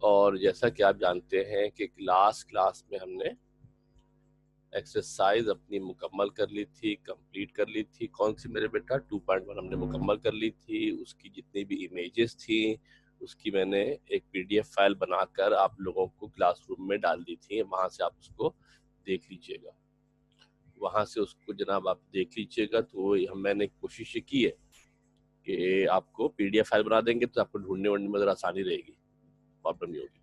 और जैसा कि आप जानते हैं कि क्लास में हमने एक्सरसाइज अपनी मुकम्मल कर ली थी, कंप्लीट कर ली थी। कौन सी मेरे बेटा? 2.1 हमने मुकम्मल कर ली थी। उसकी जितनी भी इमेजेस थी उसकी मैंने एक पीडीएफ फाइल बनाकर आप लोगों को क्लासरूम में डाल दी थी। वहाँ से आप उसको देख लीजिएगा, वहाँ से उसको जनाब आप देख लीजिएगा। तो मैंने कोशिश की है कि आपको पीडीएफ फाइल बना देंगे तो आपको ढूंढने वूढने में ज़रा आसानी रहेगी, प्रॉब्लम नहीं होगी।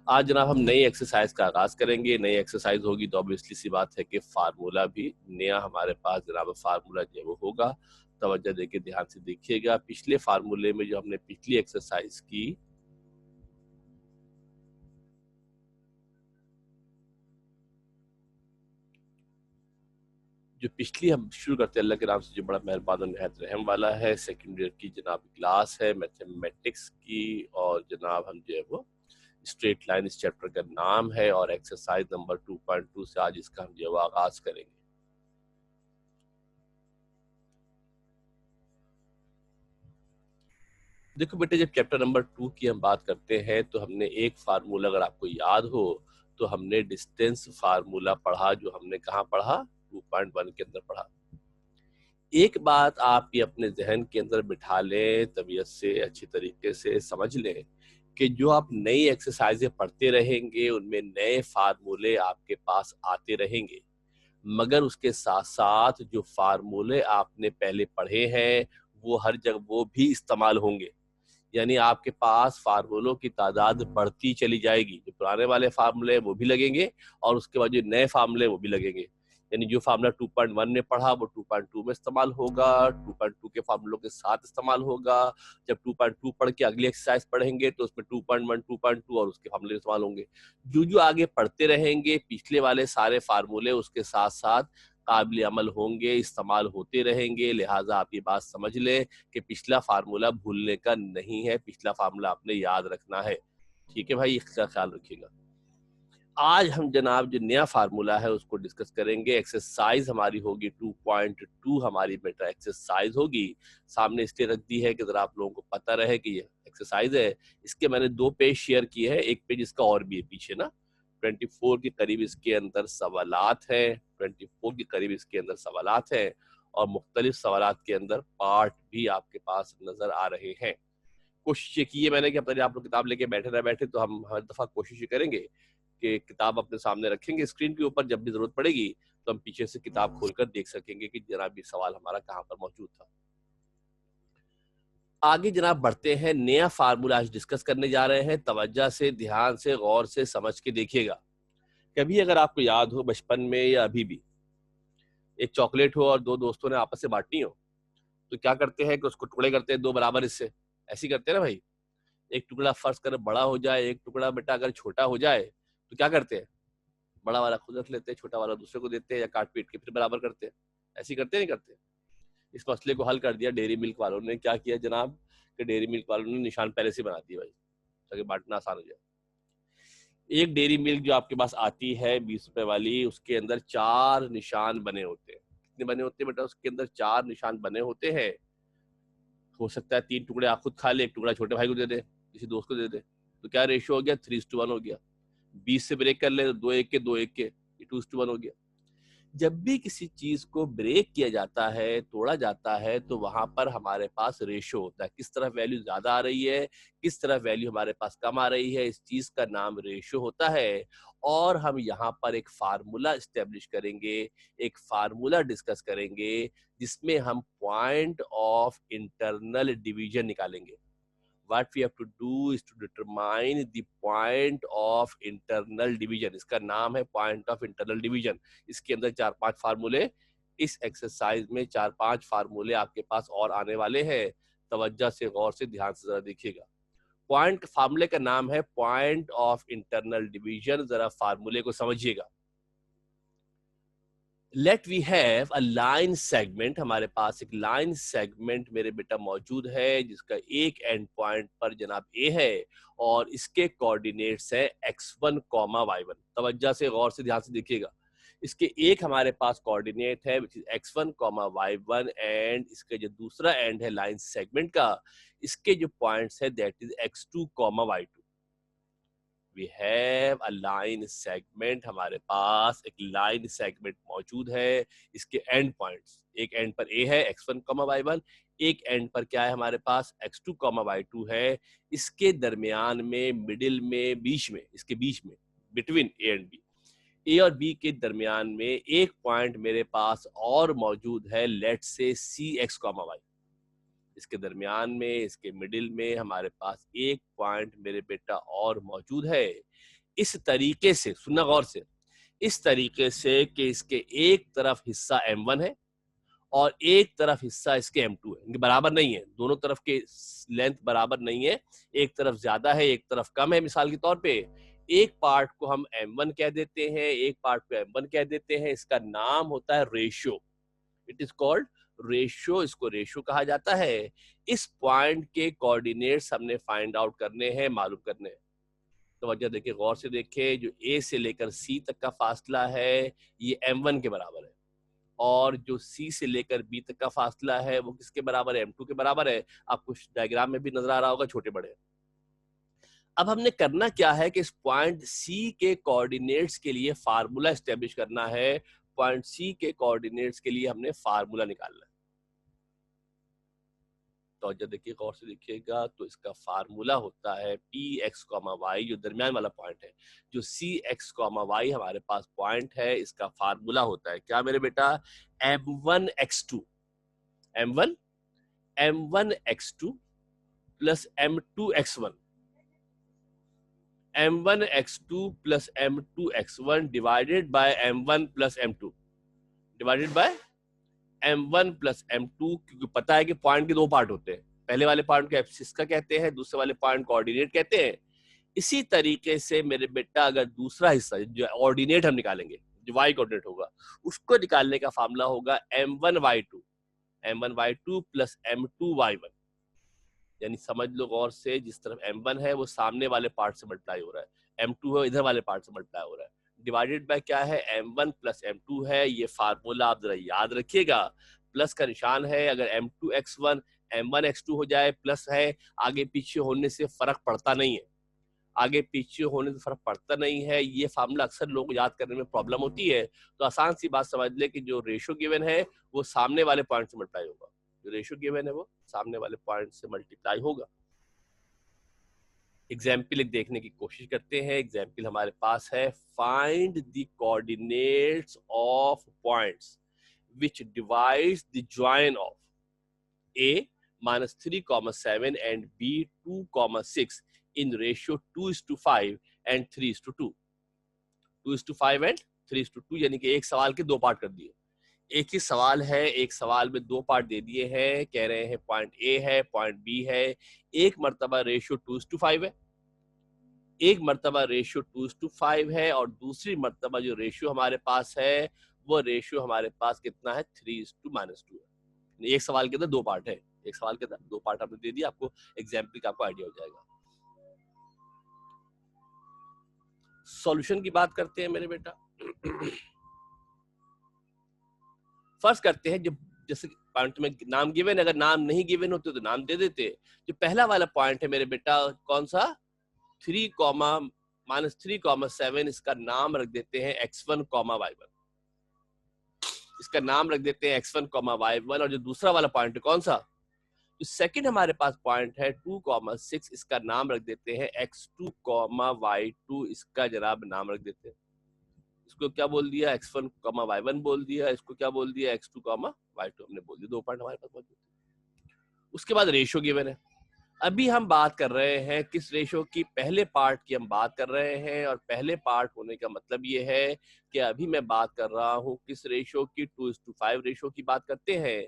आज जनाब हम नई एक्सरसाइज का आगाज करेंगे। नई एक्सरसाइज होगी तो ऑब्वियसली सी बात है कि फार्मूला भी नया हमारे पास जनाब फार्मूला जो है वो होगा। तवज्जो देके ध्यान से देखिएगा। पिछले फार्मूले में जो हमने पिछली एक्सरसाइज की, जो पिछली हम शुरू करते हैं अल्लाह के नाम से जो बड़ा मेहरबान और निहायत रहम वाला है। सेकेंड ईयर की जनाब क्लास है मैथमेटिक्स की, और जनाब हम जो है वो स्ट्रेट लाइन इस चैप्टर का नाम है, और एक्सरसाइज नंबर 2.2 से आज इसका हम जो है वो आगाज करेंगे। देखो बेटे, जब चैप्टर नंबर 2 की हम बात करते हैं तो हमने एक फार्मूला, अगर आपको याद हो तो हमने डिस्टेंस फार्मूला पढ़ा, जो हमने कहाँ पढ़ा? 2.1 के अंदर पढ़ा। एक बात आप ये अपने जहन के अंदर बिठा लें, तबीयत से अच्छी तरीके से समझ लें कि जो आप नई एक्सरसाइजें पढ़ते रहेंगे उनमें नए फार्मूले आपके पास आते रहेंगे, मगर उसके साथ साथ जो फार्मूले आपने पहले पढ़े हैं वो हर जगह वो भी इस्तेमाल होंगे। यानी आपके पास फार्मूलों की तादाद बढ़ती चली जाएगी। जो पुराने वाले फार्मूले वो भी लगेंगे और उसके बाद जो नए फार्मूले वो भी लगेंगे। यानी जो फार्मूला 2.1 में पढ़ा वो 2.2 में इस्तेमाल होगा, 2.2 के फार्मूलों के साथ इस्तेमाल होगा। जब 2.2 पढ़ के अगली एक्सरसाइज पढ़ेंगे तो उसमें 2.1, 2.2 और उसके फार्मूले इस्तेमाल होंगे। जो आगे पढ़ते रहेंगे पिछले वाले सारे फार्मूले उसके साथ साथ काबिल अमल होंगे, इस्तेमाल होते रहेंगे। लिहाजा आप ये बात समझ लें कि पिछला फार्मूला भूलने का नहीं है, पिछला फार्मूला आपने याद रखना है। ठीक है भाई, इसका ख्याल रखिएगा। आज हम जनाब जो नया फार्मूला है उसको डिस्कस करेंगे। एक्सरसाइज हमारी होगी 2.2, हमारी बेटा एक्सरसाइज होगी। सामने इसलिए रख दी है कि जरा आप लोगों को पता रहे कि ये एक्सरसाइज है। इसके मैंने 2 पेज शेयर किए हैं, एक पेज इसका और भी है पीछे ना। 24 के करीब इसके अंदर सवालात है, 24 के करीब इसके अंदर सवालात है, और मुख्तलिफ सवालात के अंदर पार्ट भी आपके पास नजर आ रहे हैं। कोशिश ये की है मैंने कि अब तक आप लोग किताब लेके बैठे ना बैठे, तो हम हर दफा कोशिश ये करेंगे कि किताब अपने सामने रखेंगे स्क्रीन के ऊपर, जब भी जरूरत पड़ेगी तो हम पीछे से किताब खोलकर देख सकेंगे कि जनाब ये सवाल हमारा कहाँ पर मौजूद था। आगे जनाब बढ़ते हैं, नया फार्मूला आज डिस्कस करने जा रहे हैं। तवज्जो से, ध्यान से, गौर से समझ के देखिएगा। कभी अगर आपको याद हो बचपन में या अभी भी, एक चॉकलेट हो और दो दोस्तों ने आपस से बांटनी हो, तो क्या करते हैं कि उसको टुकड़े करते हैं दो बराबर हिस्से। ऐसे ही करते हैं ना भाई। एक टुकड़ा फर्ज कर बड़ा हो जाए, एक टुकड़ा बेटा अगर छोटा हो जाए तो क्या करते हैं? बड़ा वाला खुद रख लेते हैं, छोटा वाला दूसरे को देते हैं, या काट पीट के फिर बराबर करते हैं। ऐसे ही करते नहीं करते? इस मसले को हल कर दिया डेयरी मिल्क वालों ने। क्या किया जनाब कि डेयरी मिल्क वालों ने निशान पहले से बना दिए भाई, ताकि बांटना आसान हो जाए। एक डेयरी मिल्क जो आपके पास आती है 20 रुपए वाली, उसके अंदर 4 निशान बने होते हैं। कितने बने होते हैं बेटा? उसके अंदर 4 निशान बने होते हैं। हो सकता है 3 टुकड़े आप खुद खा ले, एक टुकड़ा छोटे भाई को दे दे, किसी दोस्त को दे दे। तो क्या रेशियो हो गया? 3:1 हो गया। 20 से ब्रेक कर ले तो 2 1 के 2 1 के, 2:1 हो गया। जब भी किसी चीज को ब्रेक किया जाता है, तोड़ा जाता है, तो वहां पर हमारे पास रेशो होता है। किस तरफ वैल्यू ज्यादा आ रही है, किस तरफ वैल्यू हमारे पास कम आ रही है, इस चीज का नाम रेशो होता है। और हम यहाँ पर एक फार्मूला स्टेब्लिश करेंगे, एक फार्मूला डिस्कस करेंगे, जिसमें हम पॉइंट ऑफ इंटरनल डिवीजन निकालेंगे। what we have to do is to determine the point of internal division। इसका नाम है point of internal division। इसके अंदर 4-5 फार्मूले, इस एक्सरसाइज में 4-5 फार्मूले आपके पास और आने वाले हैं। तवज्जो से, गौर से, ध्यान से जरा देखिएगा। पॉइंट फार्मूले का नाम है पॉइंट ऑफ इंटरनल डिवीजन। जरा फार्मूले को समझिएगा। Let we have a line segment. हमारे पास एक लाइन सेगमेंट मेरे बेटा मौजूद है, जिसका एक एंड पॉइंट पर जनाब ए है, और इसके कोऑर्डिनेट्स है x1, y1। तवज्जो से, गौर से, ध्यान से देखिएगा। इसके एक हमारे पास कोऑर्डिनेट है which is x1, y1, and इसका जो दूसरा एंड है लाइन सेगमेंट का, इसके जो पॉइंट्स है that is x2, y2। We have a line segment, हमारे पास एक लाइन सेगमेंट मौजूद है। इसके एंड पॉइंट्स, एक एंड पर ए है x1, y1, एक एंड पर क्या है हमारे पास x2, y2 है। इसके दरमियान में, मिडिल में, बीच में, इसके बीच में, बिटवीन ए एंड बी, ए और बी के दरमियान में एक पॉइंट मेरे पास और मौजूद है, लेट्स से CX, y। इसके दरमियान में, इसके मिडिल में हमारे पास एक पॉइंट मेरे बेटा और मौजूद है। इस तरीके से सुनना गौर से, इस तरीके से कि इसके एक तरफ हिस्सा M1 है और एक तरफ हिस्सा इसके M2 है, इनके बराबर नहीं है, दोनों तरफ के लेंथ बराबर नहीं है, एक तरफ ज्यादा है, एक तरफ कम है। मिसाल के तौर पे एक पार्ट को हम M1 कह देते हैं, एक पार्ट को M1 कह देते हैं, इसका नाम होता है ratio, it is called ratio, इसको रेशियो कहा जाता है। इस पॉइंट के कोऑर्डिनेट्स हमने फाइंड आउट करने हैं, मालूम करने हैं। तो वजह देखिए, गौर से देखिए, जो ए से लेकर सी तक का फासला है ये M1 के बराबर है, और जो सी से लेकर बी तक का फासला है वो किसके बराबर है, M2 के बराबर है। आपको डायग्राम में भी नजर आ रहा होगा, छोटे बड़े। अब हमने करना क्या है कि इस पॉइंट सी के कोऑर्डिनेट्स के लिए फार्मूला एस्टेब्लिश करना है। पॉइंट सी के कोऑर्डिनेट्स के लिए हमने फार्मूला निकालना है। तो जब देखिए, गौर से देखिएगा, तो इसका फार्मूला होता है px, y, जो दरमियान वाला पॉइंट है, जो cx, y हमारे पास पॉइंट है, इसका फार्मूला होता है क्या मेरे बेटा, m1x2 plus m2x1 plus m2x1 divided by m1 plus m2 क्योंकि पता है कि पॉइंट के दो पार्ट होते हैं, पहले वाले पॉइंट को एब्सिस का कहते हैं, दूसरे वाले पॉइंट को ऑर्डिनेट कहते हैं। इसी तरीके से मेरे बेटा अगर दूसरा हिस्सा जो ऑर्डिनेट हम निकालेंगे, जो y कोऑर्डिनेट होगा, उसको निकालने का फार्मूला होगा m1y2 प्लस m2y1। यानी समझ लो गौर से, जिस तरफ m1 है वो सामने वाले पार्ट से मल्टीप्लाई हो रहा है, m2 है इधर वाले पार्ट से मल्टीप्लाई हो रहा है, डिवाइडेड बाय क्या है, m1 प्लस m2 है। ये फार्मूला आप जरा याद रखिएगा, प्लस का निशान है, अगर m2x1 m1x2 हो जाए, प्लस है, आगे पीछे होने से फर्क पड़ता नहीं है, आगे पीछे होने से फर्क पड़ता नहीं है। ये फार्मूला अक्सर लोगों को याद करने में प्रॉब्लम होती है। तो आसान सी बात समझ ले कि जो रेशियो गिवन है वो सामने वाले पॉइंट से मल्टीप्लाई होगा, जो रेशियो गिवन है वो सामने वाले पॉइंट से मल्टीप्लाई होगा। एग्जाम्पल एक देखने की कोशिश करते हैं। एग्जाम्पल हमारे पास है, find the coordinates of points which divides the join of A -3,7 and B 2,6 in ratio 2:5 and 3:2. 2:5 and 3:2 यानी कि एक सवाल के दो पार्ट कर दिए। एक ही सवाल है, एक सवाल में दो पार्ट दे दिए हैं, कह रहे हैं पॉइंट ए है, पॉइंट बी है, एक मर्तबा रेशियो 2:5 है, एक मर्तबा रेशियो 2:5 है, और दूसरी मर्तबा जो रेशियो हमारे पास है वो रेशियो हमारे पास कितना है, 3:-2 है। एक सवाल के अंदर दो पार्ट है, एक सवाल के अंदर दो पार्ट आपने दे दिया, आपको एग्जाम्पल का आपको आइडिया हो जाएगा। सॉल्यूशन की बात करते हैं मेरे बेटा। फर्स्ट करते हैं, जब जैसे पॉइंट में नाम गिवन, अगर नाम नहीं गिवन होते तो नाम दे देते। जो पहला वाला पॉइंट है मेरे बेटा, कौन सा, 3,-3,7, इसका नाम रख देते हैं x1, y1, इसका नाम रख देते हैं x1, y1। और जो दूसरा वाला पॉइंट है कौन सा, जो सेकंड हमारे पास पॉइंट है 2,6, इसका नाम रख देते हैं x2, y2, इसका जनाब नाम रख देते हैं। इसको क्या बोल दिया, x1, y1 बोल दिया, इसको क्या बोल दिया, x2, y2 हमने बोल दिया। दो पॉइंट हमारे पास मौजूद है। उसके बाद रेशियो गिवन है। अभी हम बात कर रहे हैं किस रेशियो की, पहले पार्ट की हम बात कर रहे हैं, और पहले पार्ट होने का मतलब ये है कि अभी मैं बात कर रहा हूँ किस रेशियो की, 2:5 रेशियो की बात करते हैं।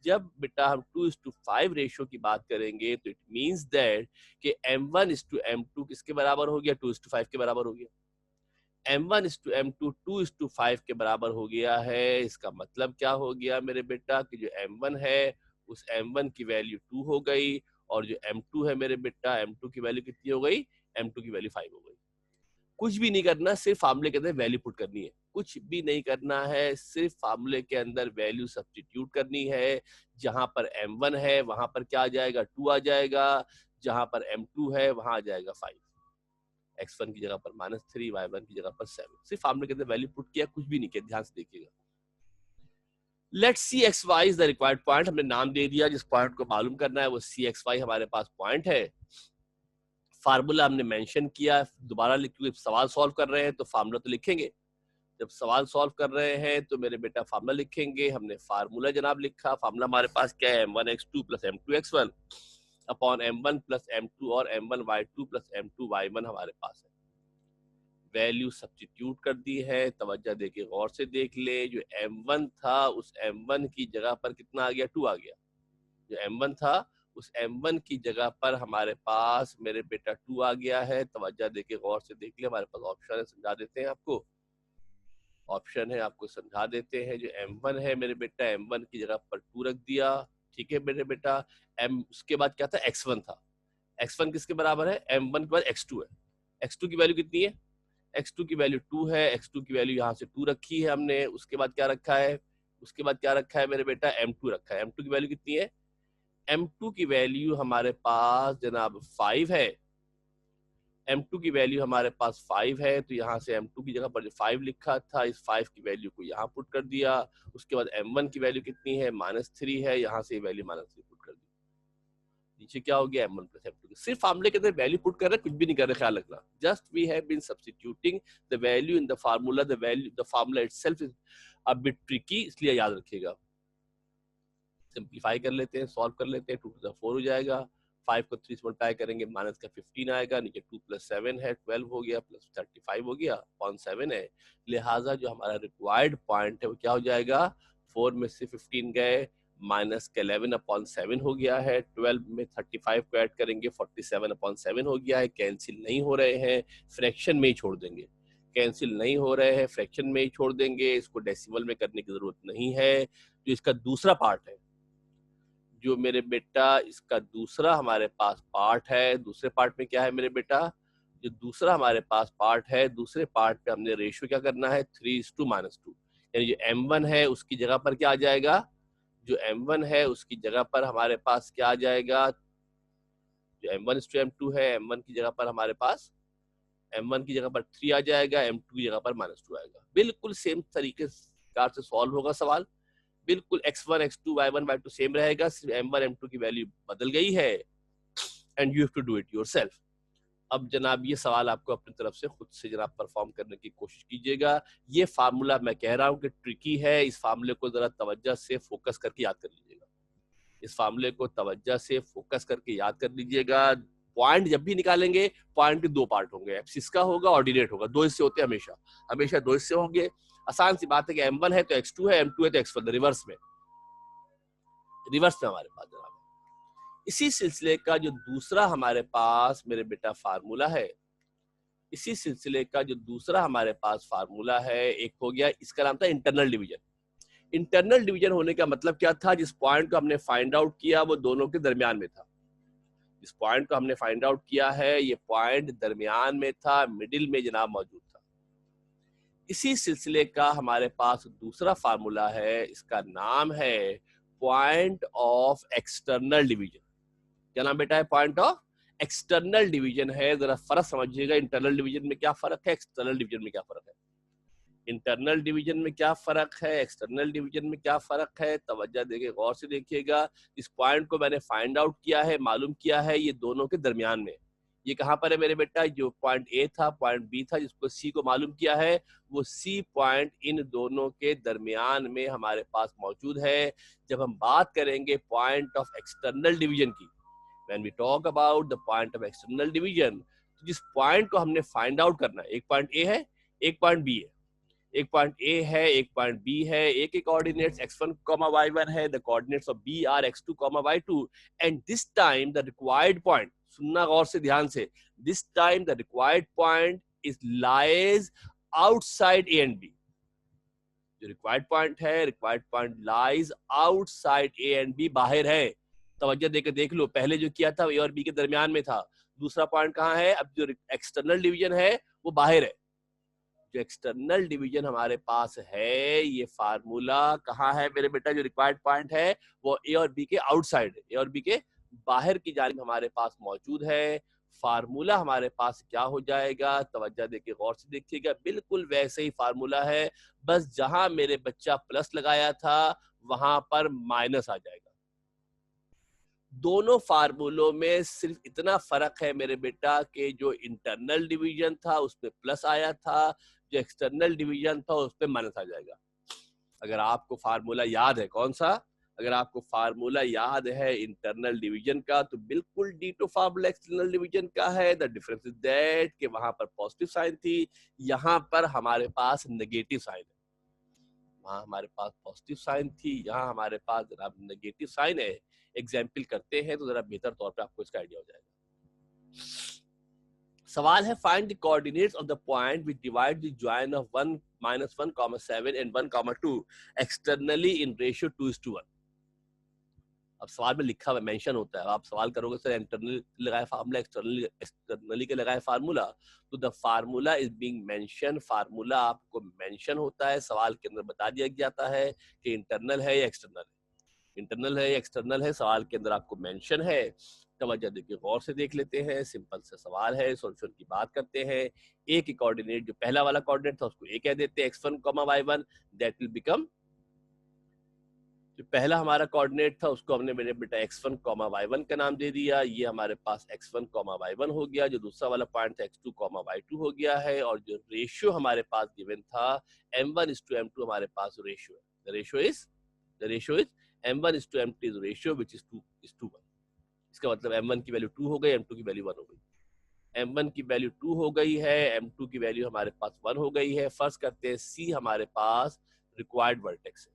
जब बेटा हम 2:5 रेशियो की बात करेंगे तो इट मींस दैट कि m1:m2 किसके बराबर हो गया, 2:5 के बराबर हो गया। m1:m2 2:5 के बराबर हो गया है। इसका मतलब क्या हो गया मेरे बेटा, कि जो m1 है उस m1 की वैल्यू 2 हो गई, और जो m2 है मेरे बेटा, m2 की वैल्यू कितनी हो गई, m2 की वैल्यू 5 हो गई। कुछ भी नहीं करना, सिर्फ फार्मूले के अंदर वैल्यू पुट करनी है, कुछ भी नहीं करना है, सिर्फ फार्मूले के अंदर वैल्यू सब्स्टिट्यूट करनी है। जहां पर m1 है वहां पर क्या आ जाएगा, 2 आ जाएगा, जहां पर m2 है वहां आ जाएगा 5। x1 की जगह पर -3, y1 की जगह पर 7। सिर्फ फार्मूले के अंदर वैल्यू पुट किया, कुछ भी नहीं किया, ध्यान से देखिएगा। Let's see x y is the required point, हमने नाम दे दिया, जिस पॉइंट को मालूम करना है वो सी एक्स वाई हमारे पास पॉइंट है। फार्मूला हमने मेंशन किया, दोबारा क्योंकि सवाल सॉल्व कर रहे हैं तो फार्मूला तो लिखेंगे। जब सवाल सॉल्व कर रहे हैं तो मेरे बेटा फार्मूला लिखेंगे। हमने फार्मूला जनाब लिखा, फार्मूला हमारे पास क्या है, m1x2 plus m2x1 upon m1 plus m2 और m1y2 प्लस m2y1 हमारे पास है। वैल्यू सब्स्टिट्यूट कर दी है, तवज्जो देके गौर से देख ले। जो m1 था उस m1 की जगह पर कितना आ गया, 2 आ गया। जो m1 था उस m1 की जगह पर हमारे पास मेरे बेटा 2 आ गया है। तवज्जो देके गौर से देख ले, हमारे पास ऑप्शन है, समझा देते हैं आपको। ऑप्शन है, आपको समझा देते हैं। जो m1 है मेरे बेटा, m1 की जगह पर 2 रख दिया, ठीक है मेरे बेटा। उसके बाद क्या था, x1 था। x1 किसके बराबर है, m1 के बाद x2 है। x2 की वैल्यू कितनी है, x2 की वैल्यू 2 है। x2 की वैल्यू यहाँ से 2 रखी है हमने। उसके बाद क्या रखा है, उसके बाद क्या रखा है मेरे बेटा, m2 रखा है। m2 की वैल्यू कितनी है, m2 की वैल्यू हमारे पास जनाब 5 है। m2 की वैल्यू हमारे पास 5 है, तो यहाँ से m2 की जगह पर जो 5 लिखा था, इस 5 की वैल्यू को यहाँ पुट कर दिया। उसके बाद m1 की वैल्यू कितनी है, -3 है, यहाँ से वैल्यू -3 पुट कर दी। नीचे क्या हो गया, m1 प्लस m2। सिर्फ फार्मूले के अंदर वैल्यू पुट कर रहे, कुछ भी नहीं कर रहे, ख्याल रखना। Just we have been substituting the value in the formula, the formula itself is a bit tricky, इसलिए याद रखिएगा। सिंप्लीफाई कर लेते हैं, सॉल्व कर लेते हैं। 2 to the 4 हो जाएगा, 5 को 3 से मल्टीप्लाई करेंगे, माइनस का 15 आएगा, नीचे 2 + 7 है, 12 हो गया, प्लस 35 हो गया, अपॉन 7 है। लिहाजा जो हमारा रिक्वायर्ड पॉइंट है वो क्या हो जाएगा, 4 में से 15 गए, माइनस का 11 अपॉन 7 हो गया है। 12 में 35 को ऐड करेंगे, 47 अपॉन 7 हो गया है। कैंसिल नहीं हो रहे हैं, फ्रैक्शन में ही छोड़ देंगे। कैंसिल नहीं हो रहे हैं, फ्रैक्शन में ही छोड़ देंगे, इसको डेसिमल में करने की जरूरत नहीं है। जो इसका दूसरा पार्ट है, जो मेरे बेटा इसका दूसरा हमारे पास पार्ट है, दूसरे पार्ट में क्या है मेरे बेटा, जो दूसरा हमारे पास पार्ट है, दूसरे पार्ट पे हमने रेशियो क्या करना है, 3:-2, यानी जो m1 है उसकी जगह पर क्या आ जाएगा, जो m1 है उसकी जगह पर हमारे पास क्या आ जाएगा, जो m1:m2 है, m1 की जगह पर हमारे पास m1 की जगह पर 3 आ जाएगा, m2 की जगह पर -2 आएगा। बिल्कुल सेम तरीके से सॉल्व होगा सवाल, बिल्कुल x1 x2 y1 y2 same रहेगा, सिर्फ m1 m2 की वैल्यू बदल गई है। And you have to do it yourself. अब जनाब ये सवाल आपको अपनी तरफ से खुद से जनाब परफॉर्म करने की कोशिश कीजिएगा। ये फार्मूला मैं कह रहा हूँ कि ट्रिकी है, इस फार्मूले को जरा तवज्जो से फोकस करके याद कर लीजिएगा। इस फार्मूले को तवज्जो से फोकस करके याद कर लीजिएगा। पॉइंट जब भी निकालेंगे, पॉइंट के 2 पार्ट होंगे, एब्सिस का होगा, ऑर्डिनेट होगा। 2 हिस्से होते हैं हमेशा, हमेशा 2 हिस्से होंगे। आसान सी बात है कि m1 है तो x2 है, m2 है तो x1, रिवर्स में हमारे पास जनाब। इसी सिलसिले का जो दूसरा हमारे पास मेरे बेटा फार्मूला है, इसी सिलसिले का जो दूसरा हमारे पास फार्मूला है, एक हो गया, इसका नाम था इंटरनल डिवीजन। इंटरनल डिवीजन होने का मतलब क्या था, जिस पॉइंट को हमने फाइंड आउट किया वो दोनों के दरमियान में था। जिस पॉइंट को हमने फाइंड आउट किया है, ये पॉइंट दरमियान में था, मिडिल में जनाब मौजूद था। इसी सिलसिले का हमारे पास दूसरा फार्मूला है, इसका नाम है पॉइंट ऑफ एक्सटर्नल डिवीजन। क्या नाम बेटा है, पॉइंट ऑफ एक्सटर्नल डिवीजन है। जरा फर्क समझिएगा, इंटरनल डिवीजन में क्या फर्क है, एक्सटर्नल डिवीजन में क्या फर्क है। इंटरनल डिवीजन में क्या फर्क है, एक्सटर्नल डिवीजन में क्या फर्क है, तवज्जो देके गौर से देखिएगा। इस पॉइंट को मैंने फाइंड आउट किया है, मालूम किया है, ये दोनों के दरमियान में। ये कहाँ पर है मेरे बेटा, जो पॉइंट ए था, पॉइंट बी था, जिसको सी को मालूम किया है, वो सी पॉइंट इन दोनों के दरमियान में हमारे पास मौजूद है। जब हम बात करेंगे पॉइंट ऑफ एक्सटर्नल डिवीजन की, when we talk about the point of external division, तो जिस पॉइंट को हमने फाइंड आउट करना है, एक पॉइंट ए है, एक पॉइंट बी है, एक पॉइंट ए है, एक पॉइंट बी है, ए के कोऑर्डिनेट्स x1, y1 है, the coordinates of B are x2, y2, and this time the required point, सुनना गौर से ध्यान से, this time the required point is lies outside A and B. जो रिक्वायर्ड पॉइंट है, required point lies outside A and B, बाहर है। तवज्जो देकर देख लो, पहले जो किया था ए और बी के दरमियान में था, दूसरा पॉइंट कहाँ है, अब जो एक्सटर्नल डिवीजन है वो बाहर है। जो एक्सटर्नल डिवीजन हमारे पास है, ये फार्मूला कहाँ है मेरे बेटा, जो रिक्वायर्ड पॉइंट है वो ए और बी के आउटसाइड है, ए और बी के बाहर की जानिब हमारे पास मौजूद है। फार्मूला हमारे पास क्या हो जाएगा, तवज्जो देके गौर से देखिएगा, बिल्कुल वैसे ही फार्मूला है, बस जहां मेरे बच्चा प्लस लगाया था वहां पर माइनस आ जाएगा। दोनों फार्मूलों में सिर्फ इतना फर्क है मेरे बेटा कि जो इंटरनल डिवीजन था उस पे प्लस आया था, जो एक्सटर्नल डिवीजन था उस पे माइनस आ जाएगा। अगर आपको फार्मूला याद है, कौन सा, अगर आपको फार्मूला याद है इंटरनल डिवीजन का, तो बिल्कुल डीटो फार्मूला एक्सटर्नल डिवीजन का है। द डिफरेंस इज दैट कि वहां पर पॉजिटिव साइन थी, यहाँ पर हमारे पास नेगेटिव साइन है। वहां हमारे पास पॉजिटिव साइन थी, यहाँ हमारे पास जरा नेगेटिव साइन है। एग्जाम्पल करते हैं तो जरा बेहतर तौर पे आपको इसका आइडिया हो जाएगा। सवाल है, find the coordinates of the point which divide the join of 1 -1,7 and 1,2 externally in ratio 2:1। अब सवाल में लिखा हुआ मेंशन होता है, आप सवाल करोगे सर इंटरनली लगाए फार्मूला, एक्सटर्नली के लगाए फार्मूला, तो the formula is being mention, formula आपको मेंशन होता है, सवाल के अंदर बता दिया जाता है कि इंटरनल है या एक्सटर्नल है, इंटरनल है या एक्सटर्नल है, सवाल के अंदर आपको मेंशन है। तवज्जो देखिए, गौर से देख लेते हैं, सिंपल सा सवाल है, सॉल्यूशन की बात करते हैं। ए की कोऑर्डिनेट, जो पहला वाला कोऑर्डिनेट था उसको ए कह देते हैं, x1, y1, that will become, जो पहला हमारा कोऑर्डिनेट था उसको हमने मेरे बेटा x1, y1 का नाम दे दिया, ये हमारे पास x1, y1 हो गया। जो दूसरा वाला पॉइंट था x2, y2 हो गया है, और जो रेशियो हमारे पास गिवन था m1:m2 हमारे पास रेशियो है। The ratio is m1:m2 is ratio which is 2:1। इसका मतलब m1 की वैल्यू 2 हो गई, m2 की वैल्यू 1 हो गई। m1 की वैल्यू 2 हो गई है, m2 की वैल्यू हमारे पास 1 हो गई है। फर्स्ट करते हैं c हमारे पास रिक्वायर्ड वर्टेक्स है।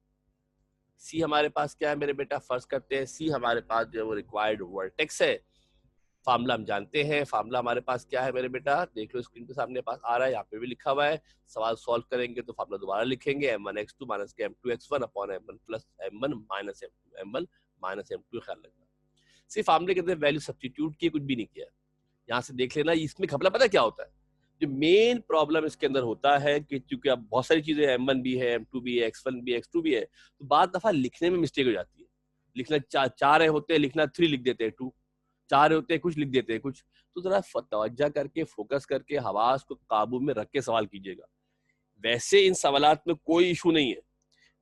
सी हमारे पास क्या है मेरे बेटा, फर्स्ट करते हैं सी हमारे पास जो वो रिक्वायर्ड वर्टेक्स है। फार्मूला हम जानते हैं, फार्मूला हमारे पास क्या है मेरे बेटा, देख लो स्क्रीन पे सामने पास आ रहा है, यहाँ पे भी लिखा हुआ है। सवाल सॉल्व करेंगे तो फार्मूला दोबारा लिखेंगे, m1x2 माइनस के m2x1 upon m1 plus m1 minus m2, m1 minus m2, ख्याल रखना। सिर्फ फार्मूले के अंदर वैल्यू सब्स्टिट्यूट किए, कुछ भी नहीं किया। यहाँ से देख लेना, इसमें घपला पता क्या होता है, जो मेन प्रॉब्लम इसके अंदर होता है कि चूंकि अब बहुत सारी चीजें m1 भी है, m2 भी है, x1 भी है, x2 भी है, तो बाद दफा लिखने में मिस्टेक हो जाती है। लिखना चार होते हैं, लिखना 3 लिख देते हैं, 2 4 होते हैं, कुछ लिख देते हैं कुछ। तो जरा तवज्जो करके, फोकस करके, हवास को काबू में रख के सवाल कीजिएगा। वैसे इन सवालात में कोई इशू नहीं है,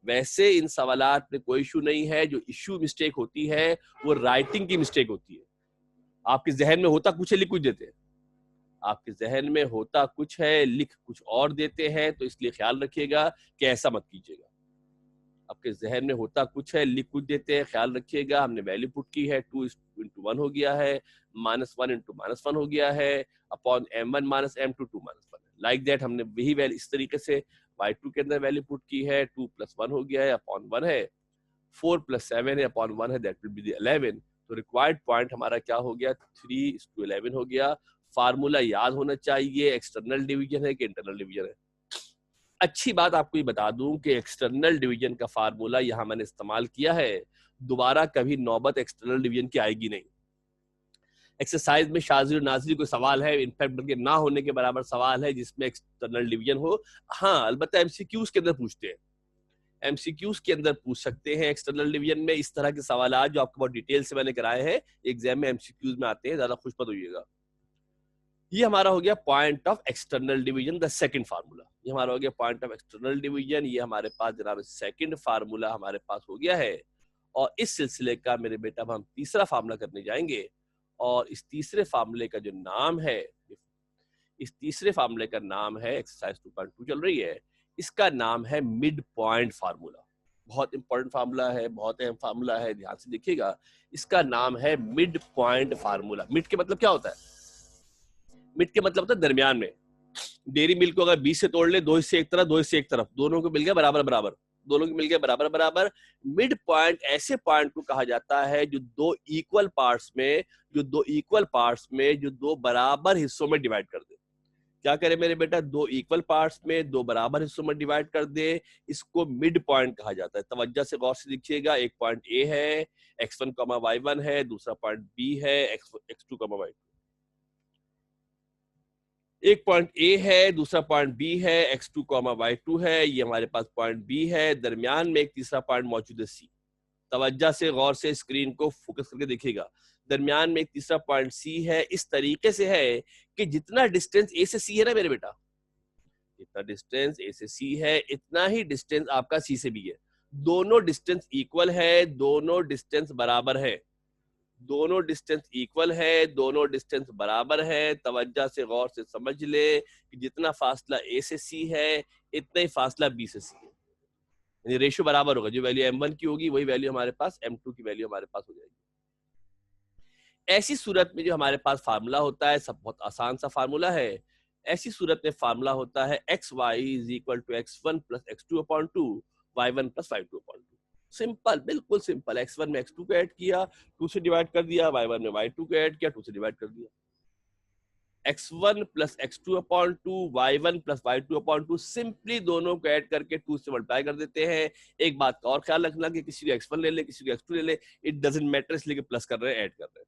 वैसे इन सवालात में कोई इशू नहीं है। जो इशू मिस्टेक होती है वो राइटिंग की मिस्टेक होती है। आपके जहन में होता कुछ है, लिख कुछ देते हैं, आपके जहन में होता कुछ है, लिख कुछ और देते हैं, तो इसलिए ख्याल रखिएगा कि ऐसा मत कीजिएगा। आपके जहन में होता कुछ है, लिख कुछ देते हैं, ख्याल रखिएगा। हमने वैल्यू पुट की है, 2:1 हो गया है, -1 × -1 हो गया है, upon m1 minus m2, 2 - 1 like that. हमने वही वैल्यू इस तरीके से y2 के अंदर वैल्यू पुट की है, 2 + 1 हो गया है, अपॉन 1 है, 4 + 7 है, अपॉन 1 है, दैट विल बी 11। तो रिक्वायर्ड पॉइंट हमारा क्या हो गया, 3:11 हो गया। फार्मूला याद होना चाहिए, एक्सटर्नल डिवीजन है कि इंटरनल डिवीजन है। अच्छी बात आपको ये बता दूं कि एक्सटर्नल डिवीजन का फार्मूला यहाँ मैंने इस्तेमाल किया है, दोबारा कभी नौबत एक्सटर्नल डिवीजन की आएगी नहीं। एक्सरसाइज में शाज़िर और नाज़िर कोई सवाल है, इनफैक्ट बल्कि ना होने के बराबर सवाल है जिसमें एक्सटर्नल डिवीजन हो, हाँ अलबत्ता एमसीक्यूज के अंदर पूछते हैं, एमसीक्यूज के अंदर पूछ सकते हैं एक्सटर्नल डिवीजन में। इस तरह के सवाल जो आपको बहुत डिटेल से मैंने कराए हैं, एग्जाम में एमसीक्यूज में आते हैं, ज्यादा खुश मत होइएगा। ये हमारा हो गया point of external division, the second formula. ये हमारा हो गया पॉइंट ऑफ एक्सटर्नल डिवीजन, ये हमारे पास जनाब सेकंड फार्मूला हमारे पास हो गया है। और इस सिलसिले का मेरे बेटा हम तीसरा फार्मूला करने जाएंगे, और इस तीसरे फार्मूले का जो नाम है, इस तीसरे फार्मूले का नाम है, एक्सरसाइज 2.2 चल रही है, इसका नाम है मिड पॉइंट फार्मूला। बहुत इंपॉर्टेंट फार्मूला है, बहुत अहम फार्मूला है, ध्यान से देखिएगा। इसका नाम है मिड पॉइंट फार्मूला। मिड के मतलब क्या होता है, मिड के मतलब होता है दरमियान में। डेयरी मिल्क को अगर 20 से तोड़ ले, 2 हिस्से एक तरफ 2 हिस्से एक तरफ, दोनों को मिल गया बराबर बराबर, दोनों को मिल गया बराबर बराबर। मिड पॉइंट ऐसे पॉइंट को कहा जाता है जो दो इक्वल पार्ट्स में, जो दो बराबर हिस्सों में डिवाइड कर दे। क्या करे मेरे बेटा, दो इक्वल पार्ट्स में दो बराबर हिस्सों में डिवाइड कर दे, इसको मिड पॉइंट कहा जाता है। तवज्जो से गौर से देखिएगा, एक पॉइंट ए है, x1, y1 है, दूसरा पॉइंट बी है, x2, y2। एक पॉइंट ए है, दूसरा पॉइंट बी है, x2, y2 है, ये हमारे पास पॉइंट बी है, दरमियान में एक तीसरा पॉइंट मौजूद है सी। तवज्जो से गौर से स्क्रीन को फोकस करके देखिएगा, दरमियान में एक तीसरा पॉइंट सी है, इस तरीके से है कि जितना डिस्टेंस ए से सी है ना मेरे बेटा, जितना डिस्टेंस ए से सी है इतना ही डिस्टेंस आपका सी से बी है। दोनों डिस्टेंस इक्वल है, दोनों डिस्टेंस बराबर है, दोनों डिस्टेंस इक्वल है, दोनों डिस्टेंस बराबर है। तवज्जो से गौर से समझ ले कि जितना फासला ए से सी है इतना ही फासला बी से सी है, यानी रेशियो बराबर होगा। जो वैल्यू m1 की होगी वही वैल्यू हमारे पास m2 की वैल्यू हमारे पास हो जाएगी। ऐसी सूरत में जो हमारे पास फार्मूला होता है, सब बहुत आसान सा फार्मूला है। ऐसी सूरत में फार्मूला होता है xy is equal to x1 plus x2 upon 2 y1 plus y2 upon 2। Simple, बिल्कुल सिंपल। x1 में x2 को ऐड किया, 2 से डिवाइड कर दिया, y1 में y2 को ऐड किया, 2 से डिवाइड कर दिया। x1 plus x2 upon 2 y1 plus y2 upon 2, simply दोनों को ऐड करके 2 से मल्टीप्लाई कर देते हैं। एक बात का और ख्याल रखना कि किसी को x1 ले ले, किसी को x2 ले ले, इट डजंट मैटर, इसलिए कि प्लस कर रहे हैं, ऐड कर रहे हैं।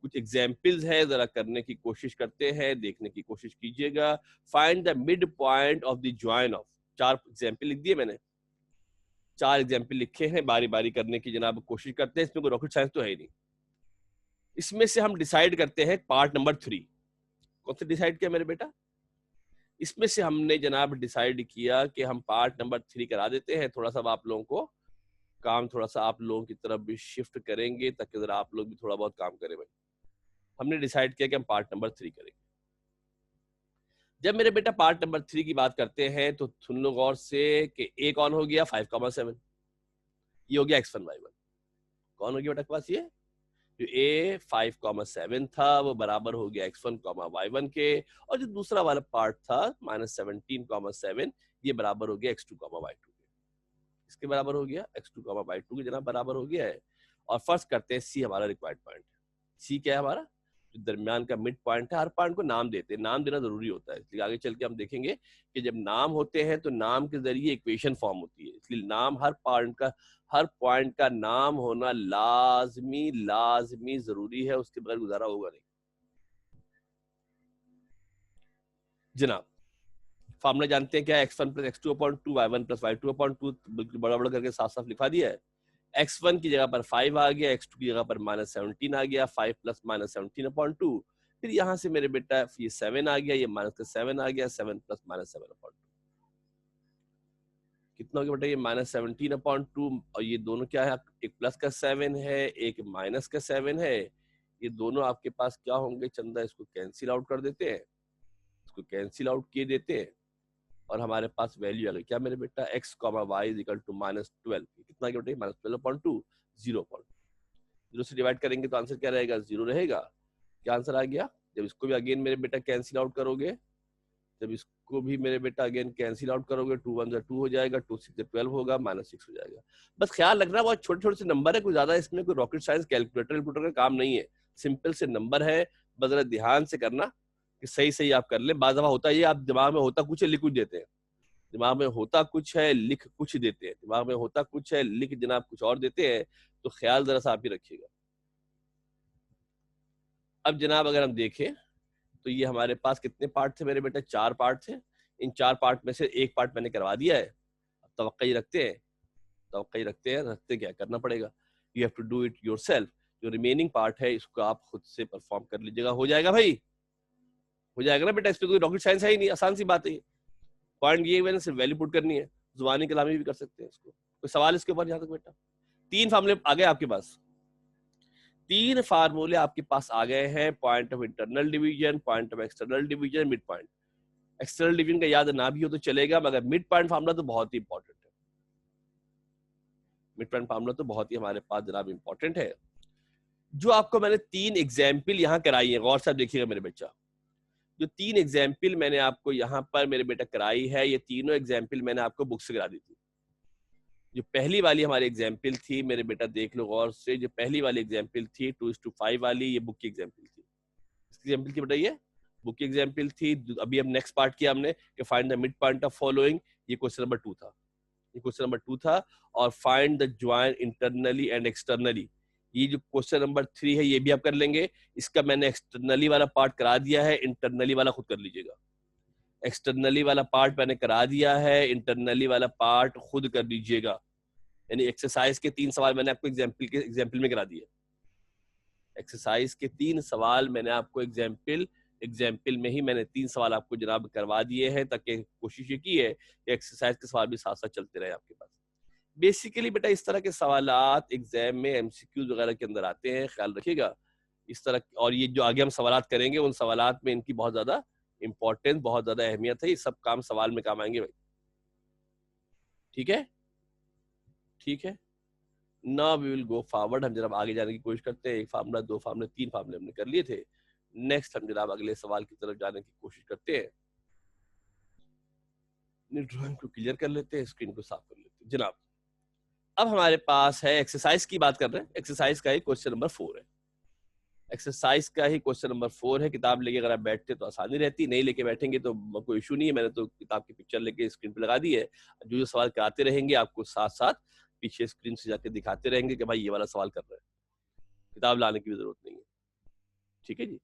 कुछ एग्जाम्पल्स है, जरा करने की कोशिश करते हैं, देखने की कोशिश कीजिएगा। Find the mid point of the join of, 4 example लिख दिए मैंने, 4 एग्जाम्पल लिखे हैं, बारी बारी करने की जनाब कोशिश करते हैं। इसमें कोई रॉकेट साइंस तो है ही नहीं। इसमें से हम डिसाइड करते हैं पार्ट नंबर 3। कौन सा डिसाइड किया मेरे बेटा? इसमें से हमने जनाब डिसाइड किया कि हम पार्ट नंबर 3 करा देते हैं। थोड़ा सा आप लोगों को काम, थोड़ा सा आप लोगों की तरफ भी शिफ्ट करेंगे ताकि जरा आप लोग भी थोड़ा बहुत काम करें। भाई हमने डिसाइड किया कि हम पार्ट नंबर 3 करेंगे। जब मेरे बेटा पार्ट नंबर 3 की बात करते हैं तो सुन लो गौर से कि ए कौन हो गया 5,7, ये हो गया x1 y1। कौन हो गया बेटा के पास? ये जो a 5,7 था वो बराबर हो गया x1 y1 के, और जो दूसरा वाला पार्ट था -17,7 ये बराबर हो गया x2 y2 के। इसके बराबर हो गया x2 y2 के जनाब बराबर हो गया है। और फर्स्ट करते हैं सी हमारा रिक्वायर्ड पॉइंट। सी क्या है हमारा? जो दरमियान का मिड पॉइंट है। हर पॉइंट को नाम देते हैं, नाम देना जरूरी होता है, इसलिए आगे चल के हम देखेंगे कि जब नाम होते हैं तो नाम के जरिए इक्वेशन फॉर्म होती है, इसलिए नाम हर पॉइंट का नाम होना लाजमी जरूरी है, उसके बगैर गुजारा होगा नहीं। जनाब फॉर्मूला जानते हैं क्या? x1 plus x2 upon 2 y1 plus y2 upon 2, बिल्कुल बड़ा बड़ा करके साफ साफ लिखा दिया है। x1 की जगह पर 5 आ गया, x2 की जगह पर -17 आ गया, 5 प्लस -17 अपॉन 2। फिर यहाँ से मेरे बेटा ये 7 आ गया, ये -7 आ गया, 7 प्लस -7 अपॉन 2 कितना हो गया बेटा? ये -17 अपॉन 2, और ये दोनों क्या है? एक प्लस का 7 है, एक माइनस का 7 है। ये दोनों आपके पास क्या होंगे चंदा? इसको कैंसिल आउट कर देते हैं, इसको कैंसिल आउट किए देते हैं, और हमारे पास वैल्यू आ गई क्या मेरे बेटा? x, y is equal to -12। कितना क्या बेटा? -12/2, 0 से डिवाइड करेंगे तो आंसर क्या रहेगा? 0 रहेगा। क्या आंसर आ गया? जब इसको भी अगेन मेरे बेटा कैंसिल आउट करोगे, जब इसको भी मेरे बेटा अगेन कैंसिल आउट करोगे, 2 1 2 हो जाएगा, 2 6 12 होगा, -6 हो जाएगा। बस ख्याल रखना बहुत छोटे छोटे से नंबर है, कोई ज्यादा इसमें कोई रॉकेट साइंस कैलकुलेटर का काम नहीं है, सिंपल से नंबर है। बस जरा ध्यान से करना कि सही सही आप कर ले। बार दफा होता है ये, आप दिमाग में होता कुछ है लिख कुछ देते हैं, दिमाग में होता कुछ है लिख कुछ देते हैं, दिमाग में होता कुछ है लिख जनाब कुछ और देते हैं, तो ख्याल जरा सा आप ही रखिएगा। अब जनाब अगर हम देखें तो ये हमारे पास कितने पार्ट थे मेरे बेटा? 4 पार्ट थे। इन 4 पार्ट में से एक पार्ट मैंने करवा दिया है। अब तवक्का ही रखते हैं, रखते क्या करना पड़ेगा? You have to do it yourself. जो रिमेनिंग पार्ट है इसको आप खुद से परफॉर्म कर लीजिएगा। हो जाएगा भाई? हो जाएगा ना बेटा? इसमें कोई रॉकेट साइंस है ही नहीं, आसान सी बात है। पॉइंट ये मैंने सिर्फ वैल्यू पुट करनी है, जुबानी कलामी भी कर सकते हैं इसको। कोई सवाल इसके ऊपर यहाँ तक बेटा? 3 फार्मूले आ गए आपके पास, 3 फार्मूले आपके पास आ गए हैं। Point of internal division, point of external division, mid point. External division का याद ना भी हो तो चलेगा, मगर मिड पॉइंट फार्मूला तो बहुत ही इंपॉर्टेंट है। मिड पॉइंट फार्मूला तो बहुत ही हमारे पास जनाब इंपॉर्टेंट है। जो आपको मैंने 3 एग्जाम्पल यहाँ कराई है, गौर से देखिएगा मेरे बच्चा। जो 3 एग्जाम्पल मैंने आपको यहाँ पर मेरे बेटा कराई है, ये तीनों एग्जाम्पल मैंने आपको बुक से करा दी थी। जो पहली वाली हमारी एग्जाम्पल थी मेरे बेटा, देख लो गौर से, जो पहली वाली एग्जाम्पल थी 2:5 वाली, ये बुक की एग्जाम्पल थी। एग्जाम्पल की बेटा ये बुक की एग्जाम्पल थी। अभी हम नेक्स्ट पार्ट किया हमने कि find the mid point of following, ये क्वेश्चन नंबर 2 था, ये क्वेश्चन नंबर 2 था। और find the join internally and externally, ये जो क्वेश्चन नंबर 3 है ये भी आप कर लेंगे। इसका मैंने एक्सटर्नली वाला पार्ट करा दिया है, इंटरनली वाला खुद कर लीजिएगा। एक्सटर्नली वाला पार्ट मैंने करा दिया है, इंटरनली वाला पार्ट खुद कर लीजिएगा। यानी एक्सरसाइज के 3 सवाल मैंने आपको एग्जाम्पल में करा दिए। एक्सरसाइज के 3 सवाल मैंने आपको एग्जाम्पल में ही मैंने 3 सवाल आपको जनाब करवा दिए हैं, ताकि कोशिश ये की है कि एक्सरसाइज के सवाल भी साथ साथ चलते रहे आपके पास। बेसिकली बेटा इस तरह के सवालात एग्जाम में एमसीक्यूज वगैरह के अंदर आते हैं, ख्याल रखिएगा इस तरह। और ये जो आगे हम सवालात करेंगे उन सवालात में इनकी बहुत ज्यादा इंपॉर्टेंस, बहुत ज्यादा अहमियत है। ये सब काम सवाल में काम आएंगे भाई, ठीक है, ठीक है। Now we will go forward. हम जनाब आगे जाने की कोशिश करते हैं। 1 फार्मूला, 2 फार्मूले, 3 फार्मूले हमने कर लिए थे। नेक्स्ट हम जनाब अगले सवाल की तरफ जाने की कोशिश करते हैं। ड्राइंग को क्लियर कर लेते हैं, स्क्रीन को साफ कर लेते हैं जनाब। अब हमारे पास है, एक्सरसाइज की बात कर रहे हैं, एक्सरसाइज का ही क्वेश्चन नंबर 4 है। एक्सरसाइज का ही क्वेश्चन नंबर 4 है। किताब लेके अगर आप बैठते तो आसानी रहती, नहीं लेके बैठेंगे तो कोई इशू नहीं है। मैंने तो किताब की पिक्चर लेके स्क्रीन पे लगा दी है। जो सवाल कराते रहेंगे आपको साथ साथ पीछे स्क्रीन से जाके दिखाते रहेंगे कि भाई ये वाला सवाल कर रहे हैं, किताब लाने की भी जरूरत नहीं है, ठीक है जी।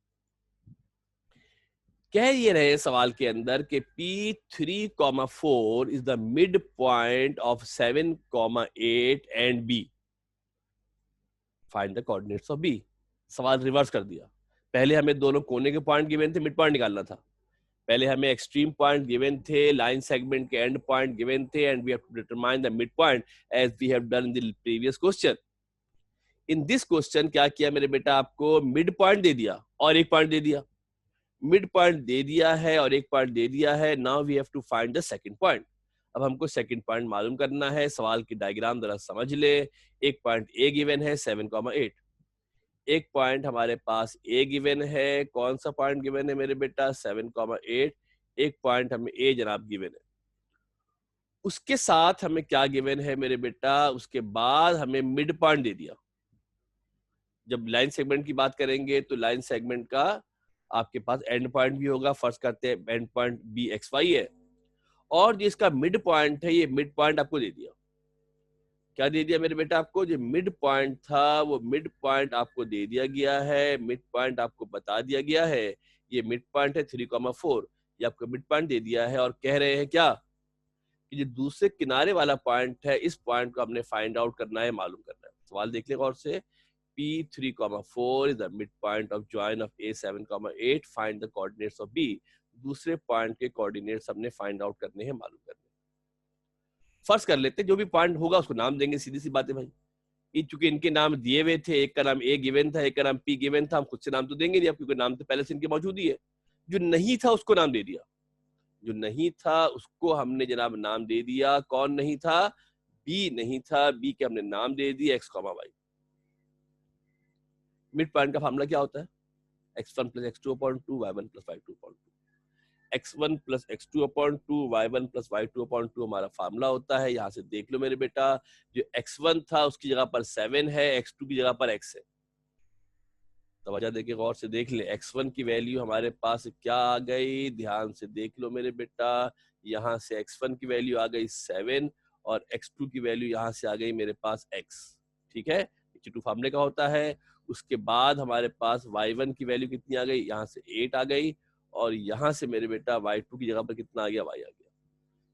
कह ये रहे सवाल के अंदर कि P3,4 is the mid point of 7,8 and B। Find the coordinates of B। सवाल रिवर्स कर दिया। पहले हमें दोनों कोने के पॉइंट गिवन थे, मिड पॉइंट निकालना था। पहले हमें एक्सट्रीम पॉइंट गिवन थे, लाइन सेगमेंट के एंड पॉइंट गिवन थे, and we have to determine the mid point as we have done in the previous question. In this question क्या किया मेरे बेटा, आपको मिड पॉइंट दे दिया और एक पॉइंट दे दिया। मिड पॉइंट दे दिया है और एक पॉइंट दे दिया है। Now we have to find the second point. अब हमको सेकंड पॉइंट मालूम करना है। सवाल की डायग्राम जरा समझ ले। एक पॉइंट ए गिवन है 7,8। एक पॉइंट हमारे पास ए गिवन है। कौन सा पॉइंट गिवन है मेरे बेटा, 7,8। एक पॉइंट हमें ए जनाब गिवन है। उसके साथ हमें क्या गिवन है मेरे बेटा, उसके बाद हमें मिड पॉइंट दे दिया। जब लाइन सेगमेंट की बात करेंगे तो लाइन सेगमेंट का आपके पास एंड पॉइंट भी होगा। फर्स्ट करते हैं end point B x y है, और जिसका मिड पॉइंट है ये मिड पॉइंट आपको दे दिया। क्या दे दिया मेरे बेटा आपको, जो मिड पॉइंट था वो मिड पॉइंट आपको दे दिया गया है। मिड पॉइंट आपको बता दिया गया है, ये मिड पॉइंट है 3,4। ये आपको मिड पॉइंट दे दिया है। और कह रहे हैं क्या कि जो दूसरे किनारे वाला पॉइंट है, इस पॉइंट को हमने फाइंड आउट करना है, मालूम करना है। सवाल देख लेगा और से, P3,4 is the midpoint of join of A7,8. Find the coordinates of B. दूसरे पॉइंट के कोऑर्डिनेट्स हमने फाइंड आउट करने हैं, मालूम करने हैं। फर्स्ट कर लेते हैं, जो भी पॉइंट होगा उसको नाम देंगे, सीधी सी बात है भाई। ये चूंकि इनके नाम दिए हुए थे, एक का नाम ए गिवन था, एक का नाम पी गिवन था, हम खुद से नाम तो देंगे नहीं, क्योंकि नाम तो पहले से इनके मौजूद ही है। जो नहीं था उसको नाम दे दिया। जो नहीं था उसको हमने जनाब नाम दे दिया। कौन नहीं था, बी नहीं था। बी के हमने नाम दे दिया x, y। मिड पॉइंट का फार्मूला क्या होता है, x1 plus x2/2 y1 plus y2/2। x1 plus x2/2 y1 plus y2/2 हमारा फार्मूला होता है। यहाँ से देख लो मेरे बेटा, जो x1 था उसकी जगह पर 7 है, x2 की जगह पर x है। तो वजह देखिए, गौर से देख ले, x1 की वैल्यू हमारे पास क्या आ गई, ध्यान से देख लो मेरे बेटा। यहाँ से x1 की वैल्यू आ गई 7 और x2 की वैल्यू यहाँ से आ गई मेरे पास x। ठीक है, H2 फार्मूले का होता है। उसके बाद हमारे पास y1 की वैल्यू कितनी आ गई, यहाँ से 8 आ गई, और यहाँ से मेरे बेटा y2 की जगह पर कितना आ गया, y आ गया।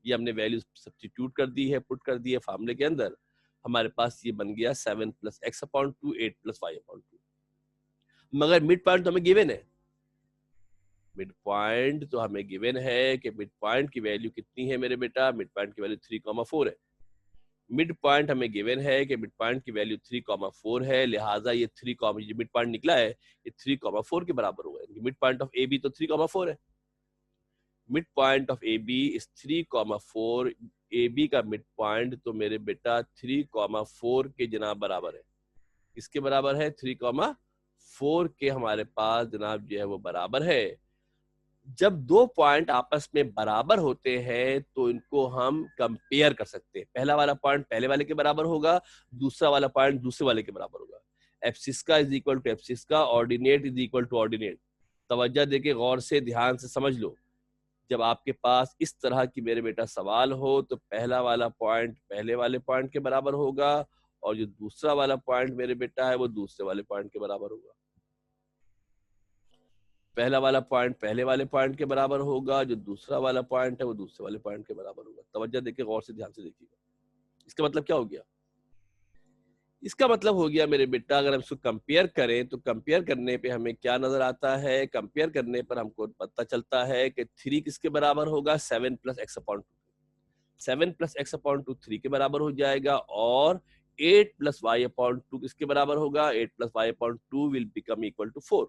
ये हमने वैल्यू सब्स्टिट्यूट कर दी है, पुट कर दी है फार्मूले के अंदर। हमारे पास ये बन गया 7 + x/2 8 + y/2। मगर मिड पॉइंट तो हमें गिवन है। मिड पॉइंट तो हमें गिवन है कि मिड पॉइंट की वैल्यू कितनी है मेरे बेटा, मिड पॉइंट की वैल्यू 3,4 है। मिड पॉइंट हमें गिवन है कि मिड पॉइंट की वैल्यू 3,4 है, लिहाजा ये 3, ये मिड पॉइंट निकला है, ये 3,4 के बराबर होगा। Mid point of A B तो 3,4 है। Mid point of A B is 3,4। A B का मिड पॉइंट तो मेरे बेटा 3,4 के जनाब बराबर है। किसके बराबर है, 3,4 के हमारे पास जनाब जो है वो बराबर है। जब दो पॉइंट आपस में बराबर होते हैं तो इनको हम कंपेयर कर सकते हैं। पहला वाला पॉइंट पहले वाले के बराबर होगा, दूसरा वाला पॉइंट दूसरे वाले के बराबर होगा। Abscissa is equal to abscissa, ordinate is equal to ordinate. तवज्जो देके गौर से ध्यान से समझ लो। जब आपके पास इस तरह की मेरे बेटा सवाल हो तो पहला वाला पॉइंट पहले वाले पॉइंट के बराबर होगा, और जो दूसरा वाला पॉइंट मेरे बेटा है वो दूसरे वाले पॉइंट के बराबर होगा। पहला वाला पॉइंट पहले वाले पॉइंट के बराबर होगा, जो दूसरा वाला पॉइंट है वो दूसरे वाले पॉइंट के बराबर होगा। तवज्जो देखिए, गौर से ध्यान से देखिएगा। इसका मतलब क्या हो गया, इसका मतलब हो गया मेरे बेटा, अगर हम इसको कंपेयर करें तो कंपेयर करने पे हमें क्या नजर आता है, कंपेयर करने पर हमको पता चलता है कि 3 किसके बराबर होगा, 7 plus x upon 7 plus x upon 3 के बराबर हो जाएगा, और 8 प्लस वाई अपॉन 2 किसके बराबर होगा, 8 plus y upon 2 will become equal to 4।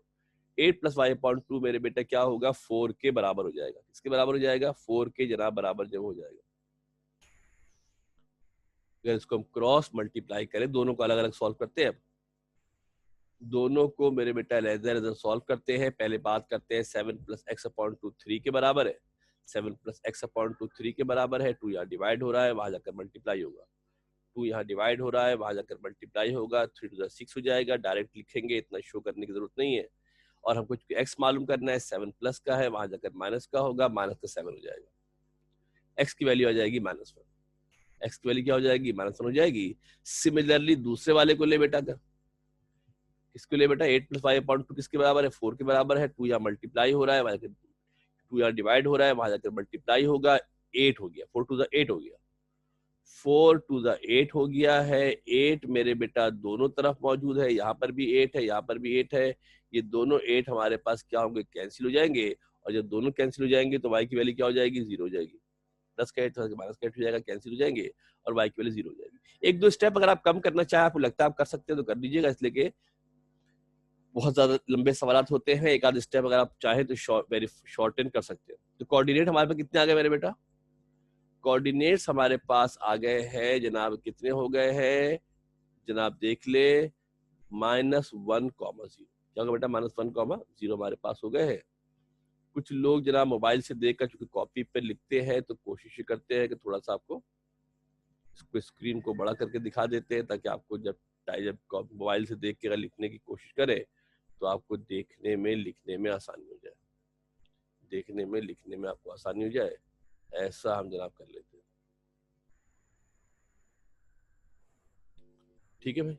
8 plus y upon 2 मेरे बेटा क्या होगा, 4 के बराबर हो जाएगा। किसके बराबर हो जाएगा, 4 के जनाब बराबर जब हो जाएगा। अगर इसको हम क्रॉस मल्टीप्लाई करें, दोनों को अलग अलग सॉल्व करते हैं, दोनों को मेरे बेटा लेजर सॉल्व करते हैं। पहले बात करते हैं 7 प्लस एक्स अपॉन 2 3 के बराबर है, 7 प्लस एक्स अपॉन 2 3 के बराबर है। 2 यहाँ डिवाइड हो रहा है, वहां जाकर मल्टीप्लाई होगा, 2 यहाँ डिवाइड हो रहा है, वहां जाकर मल्टीप्लाई होगा, 3 टू 6 हो जाएगा। डायरेक्ट लिखेंगे, इतना शो करने की जरूरत नहीं है। और हमको एक्स मालूम करना है, 7 प्लस का है, वहां जाकर माइनस का होगा, माइनस का 7 हो जाएगा। एक्स की वैल्यू आ जाएगी -1, एक्स की वैल्यू क्या हो जाएगी, -1 हो जाएगी। सिमिलरली दूसरे वाले को ले बेटा कर, किसको ले बेटा, 8 प्लस वाई अपॉन 2 किसके बराबर है, 4 के बराबर है। 2 यहाँ मल्टीप्लाई हो रहा है, 2 यहाँ डिवाइड हो रहा है, वहां जाकर मल्टीप्लाई होगा, 8 हो गया, 4 टू द 8 हो गया, 4 टू द 8 हो गया है। 8 मेरे बेटा दोनों तरफ मौजूद है, यहाँ पर भी 8 है, यहाँ पर भी 8 है। ये दोनों 8 हमारे पास क्या होंगे, कैंसिल हो जाएंगे, और जब दोनों कैंसिल हो जाएंगे तो y की वैल्यू क्या हो जाएगी, 0 हो जाएगी। प्लस का 8 माइनस का 8 हो जाएगा, कैंसिल हो जाएंगे, और y की वैल्यू 0 हो जाएगी। एक दो स्टेप अगर आप कम करना चाहे, आपको लगता है आप कर सकते हैं तो कर दीजिएगा, इसलिए कि बहुत ज्यादा लंबे सवाल होते हैं। एक आध स्टेप अगर आप चाहें तो वेरी शॉर्टन कर सकते हैं। तो कोऑर्डिनेट हमारे पास कितने आ गए मेरे बेटा, कोऑर्डिनेट्स हमारे पास आ गए हैं जनाब, कितने हो गए हैं जनाब, देख ले, -1, 0। क्या होगा बेटा, -1, 0 हमारे पास हो गए हैं। कुछ लोग जनाब मोबाइल से देखकर चूंकि कॉपी पे लिखते हैं तो कोशिश करते हैं कि थोड़ा सा आपको इसको स्क्रीन को बड़ा करके दिखा देते हैं, ताकि आपको जब मोबाइल से देख के अगर लिखने की कोशिश करें तो आपको देखने में लिखने में आसानी हो जाए, देखने में लिखने में आपको आसानी हो जाए, ऐसा हम जनाब कर लेते हैं। ठीक है भाई,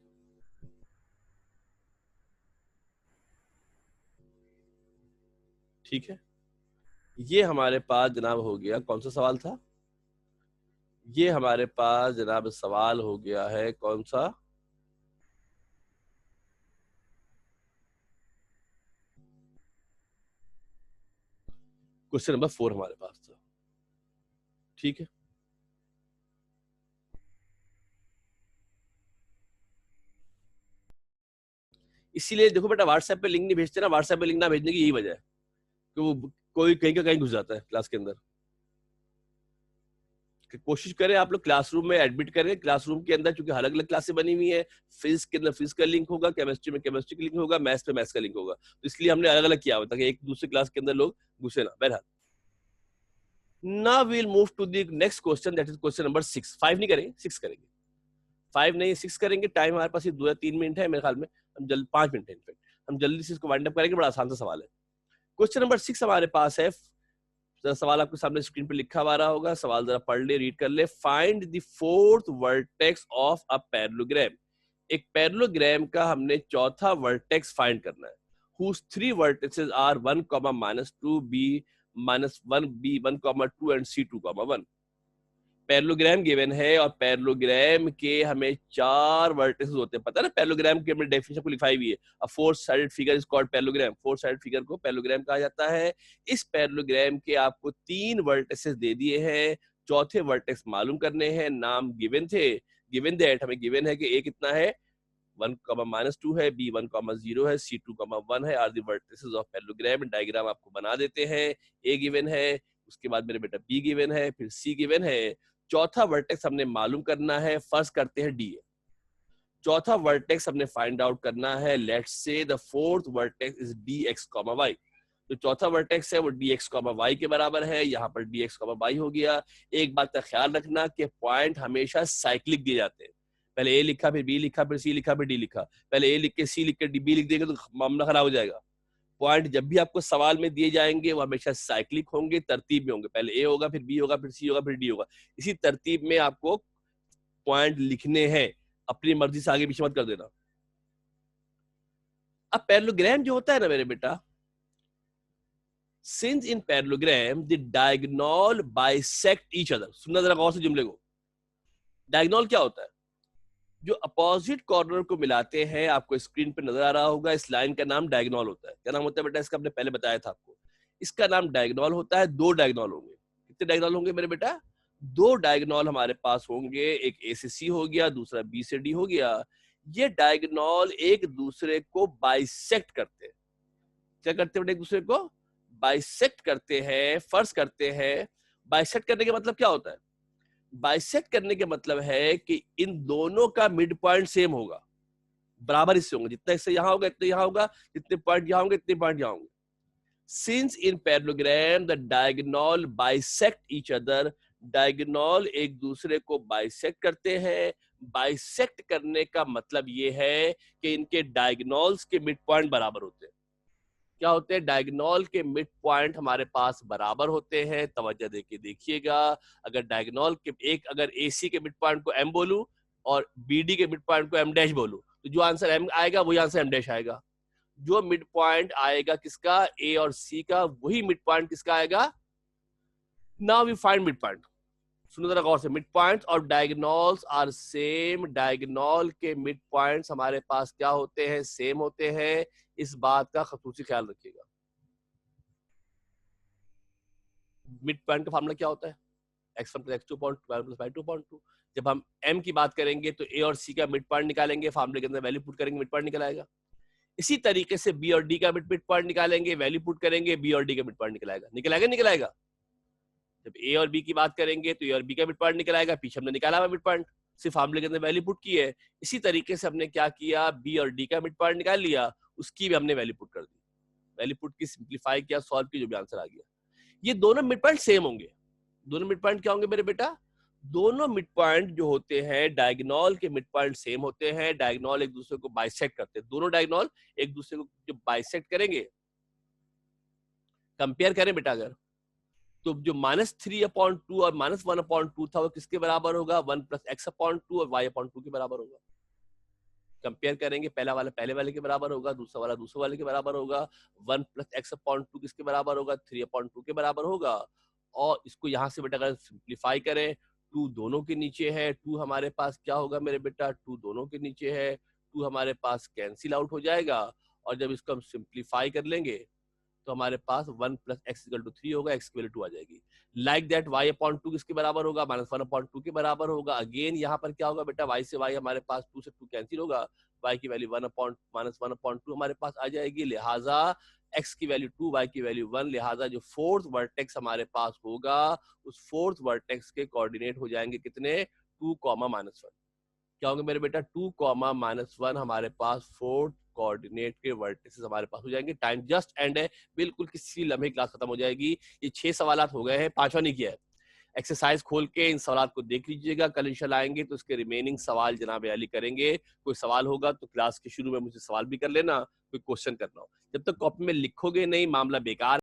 ठीक है। ये हमारे पास जनाब हो गया, कौन सा सवाल था, ये हमारे पास जनाब सवाल हो गया है कौन सा, क्वेश्चन नंबर 4 हमारे पास था। ठीक है, इसीलिए देखो बेटा, व्हाट्सएप पे लिंक नहीं भेजते ना, व्हाट्सएप पे लिंक ना भेजने की यही वजह है कि वो कोई कहीं का कहीं घुस जाता है क्लास के अंदर। कोशिश करें आप लोग क्लासरूम में एडमिट करें, क्लासरूम के अंदर चूंकि अलग अलग क्लासें बनी हुई है, फिजिक्स के अंदर फिजिक्स का लिंक होगा, केमिस्ट्री में केमिस्ट्री का लिंक होगा, मैथ्स में मैथ्स का लिंक होगा, तो इसलिए हमने अलग अलग किया हुआ ताकि एक दूसरे क्लास के अंदर लोग घुसे ना। बहरहाल, now we will move to the next question, that is question number 6। 5 नहीं करेंगे, 6 करेंगे, 5 नहीं 6 करेंगे। टाइम हमारे पास 2 या 3 मिनट है मेरे ख्याल में, हम जल्द 5 मिनट है इनफेक्ट, हम जल्दी से इसको वाइंड अप करेंगे, बड़ा आसान सा सवाल है। क्वेश्चन नंबर 6 हमारे पास है, जरा सवाल आपके सामने स्क्रीन पे लिखा हुआ रहा होगा, सवाल जरा पढ़ ले, रीड कर ले। Find the fourth vertex of a parallelogram. एक पैरेललोग्राम का हमने चौथा वर्टेक्स फाइंड करना है, whose 3 vertices are 1, -2, b -1, b 1, 2 and c 2, 1। Parallelogram given है और पैरेललोग्राम के हमें 4 वर्टिसेस होते हैं, पता है ना, पैरेललोग्राम की हमने डेफिनेशन को लिखाई हुई है, अ four sided figure is called parallelogram, four sided figure को पैरेललोग्राम कहा जाता है। इस पैरेललोग्राम के आपको 3 वर्टिसेस दे दिए हैं, चौथे वर्टेक्स मालूम करने हैं, नाम गिवन थे, गिवन दैट हमें गिवन है कि a कितना है, 1, -2 है, b 1, 0 है, c 2, 1 है, are the vertices of parallelogram. Diagram आपको बना देते हैं, a गिवन है, उसके बाद मेरे बेटा b गिवन है, फिर c गिवन है, चौथा वर्टेक्स हमने मालूम करना है, फर्ज करते हैं डी है, चौथा वर्टेक्स हमने फाइंड आउट करना है, let's say the fourth vertex is dx, y। तो चौथा वर्टेक्स है वो dx, y के बराबर है, यहाँ पर dx, y हो गया। एक बात का ख्याल रखना कि पॉइंट हमेशा साइक्लिक दिए जाते हैं, पहले a लिखा, फिर b लिखा, फिर c लिखा, फिर d लिखा, पहले a लिख के c लिख के b लिख देंगे तो मामला खराब हो जाएगा। पॉइंट जब भी आपको सवाल में दिए जाएंगे वो हमेशा साइक्लिक होंगे, तरतीब में होंगे, पहले ए होगा, फिर बी होगा, फिर सी होगा, फिर डी होगा, इसी तरतीब में आपको पॉइंट लिखने हैं, अपनी मर्जी से आगे पीछे मत कर देना। अब पैरेललोग्राम जो होता है ना मेरे बेटा, since in parallelogram the diagonal bisect each other, सुनना जरा गौर से जुमले को, डायगोनल क्या होता है, जो अपोजिट कॉर्नर को मिलाते हैं, आपको स्क्रीन पे नजर आ रहा होगा, इस लाइन का नाम डायगोनल होता है। क्या नाम होता है बेटा इसका? हमने पहले बताया था आपको, इसका नाम डायगोनल होता है। दो डायगोनल होंगे। कितने डायगोनल होंगे मेरे बेटा? दो डायगोनल हमारे पास होंगे, एक ए से सी हो गया, दूसरा बी से डी हो गया। ये डायगोनल एक दूसरे को बाइसेक्ट करते हैं। क्या करते हैं बेटा? एक दूसरे को बाइसेक्ट करते हैं, फर्ज करते हैं। बाइसेक्ट करने का मतलब क्या होता है? बाइसेक्ट करने के मतलब है कि इन दोनों का मिड पॉइंट सेम होगा, बराबर हिस्से होंगे। जितना हिस्सा यहाँ होगा इतना यहाँ होगा, जितने पॉइंट यहाँ होंगे इतने पॉइंट यहाँ होंगे। Since in parallelogram the diagonal bisect each other, diagonal एक दूसरे को बाइसेक्ट करते हैं। बाइसेक्ट करने का मतलब ये है कि इनके डायगोनल्स के मिड पॉइंट बराबर होते हैं। क्या होते हैं? डायगोनल के मिड पॉइंट हमारे पास बराबर होते हैं। तवज्जो देके देखिएगा, अगर डायगोनल के एक, अगर AC के मिड पॉइंट को M बोलूं और BD के मिड पॉइंट को M डैश बोलूं, तो जो आंसर M आएगा वही आंसर M डैश आएगा। जो मिड पॉइंट आएगा किसका? A और C का, वही मिड पॉइंट किसका आएगा? Now we find mid point. सुनो जरा गौर से, मिड पॉइंट्स और डायगोनल्स आर सेम। डायगोनल के मिड पॉइंट्स हमारे पास क्या होते हैं? सेम होते हैं। इस बात का खसूसी ख्याल रखिएगा। मिड पॉइंट का फार्मूला क्या होता है? x1 + x2 = 12 + y2 = 2। जब हम m की बात करेंगे तो a और c का मिड पॉइंट निकालेंगे, फार्मूले के अंदर वैल्यू पुट करेंगे, मिड पॉइंट निकल आएगा। इसी तरीके से b और d का मिड पॉइंट निकालेंगे, वैल्यू पुट करेंगे, b और d का मिड पॉइंट निकल आएगा। निकल आएगा निकल आएगा। जब a और b की बात करेंगे तो a और b का मिड पॉइंट निकल आएगा। पीछे हमने निकाला हुआ मिड पॉइंट, सिर्फ फार्मूले के अंदर वैल्यू पुट की है। इसी तरीके से हमने क्या किया? b और d का मिड पॉइंट निकाल लिया, उसकी भी हमने वैल्यू पुट कर दी। वैल्यू पुट की, सिंप्लीफाई किया, सॉल्व किया, जो भी आंसर आ गया। ये दोनों मिड पॉइंट सेम होंगे। दोनों मिड पॉइंट क्या होंगे मेरे बेटा? दोनों मिड पॉइंट जो होते हैं, डायगोनल के मिड पॉइंट सेम होते हैं। डायगोनल एक दूसरे को बाइसेक्ट करते हैं। दोनों डायगोनल एक दूसरे को जो बाइसेक्ट करेंगे, कंपेयर करें बेटा अगर, तो जो -3/2 और -1/2 था वो किसके बराबर होगा? 1 + x/2 और y/2 के बराबर होगा। कंपेयर करेंगे, पहला वाला पहले वाले के बराबर होगा, दूसरा वाला दूसरे वाले के बराबर होगा। 1 + x/2 किसके बराबर होगा? 3/2 के बराबर होगा। और इसको यहां से बेटा अगर सिंप्लीफाई करें, 2 दोनों के नीचे है, 2 हमारे पास क्या होगा मेरे बेटा? 2 दोनों के नीचे है, 2 हमारे पास कैंसिल आउट हो जाएगा। और जब इसको हम सिंप्लीफाई कर लेंगे तो हमारे पास 1 + x = 3 होगा, x की वैल्यू 2 आ जाएगी। लाइक दैट y/2 किसके बराबर होगा? -1/2 के बराबर होगा। अगेन यहाँ पर क्या होगा बेटा? y से y हमारे पास 2 से 2 कैंसिल होगा, y की वैल्यू -1/2 हमारे पास आ जाएगी। लिहाजा x की वैल्यू 2, y की वैल्यू 1। लिहाजा जो फोर्थ वर्टेक्स हमारे पास होगा, उस फोर्थ वर्टेक्स के कोऑर्डिनेट हो जाएंगे कितने? 2, -1। क्या होंगे मेरे बेटा? 2, -1 हमारे पास फोर्थ कोऑर्डिनेट के वर्टिसेस हमारे पास हो जाएंगे। टाइम जस्ट एंड है, बिल्कुल किसी लम्हे क्लास खत्म हो जाएगी। ये 6 सवालात हो गए हैं, 5वां नहीं किया है। एक्सरसाइज खोल के इन सवालात को देख लीजिएगा। कल इंशाल्लाह आएंगे तो इसके रिमेनिंग सवाल जनाब अली करेंगे। कोई सवाल होगा तो क्लास के शुरू में मुझे सवाल भी कर लेना, कोई क्वेश्चन करना हो। जब तक कॉपी में लिखोगे नहीं, मामला बेकार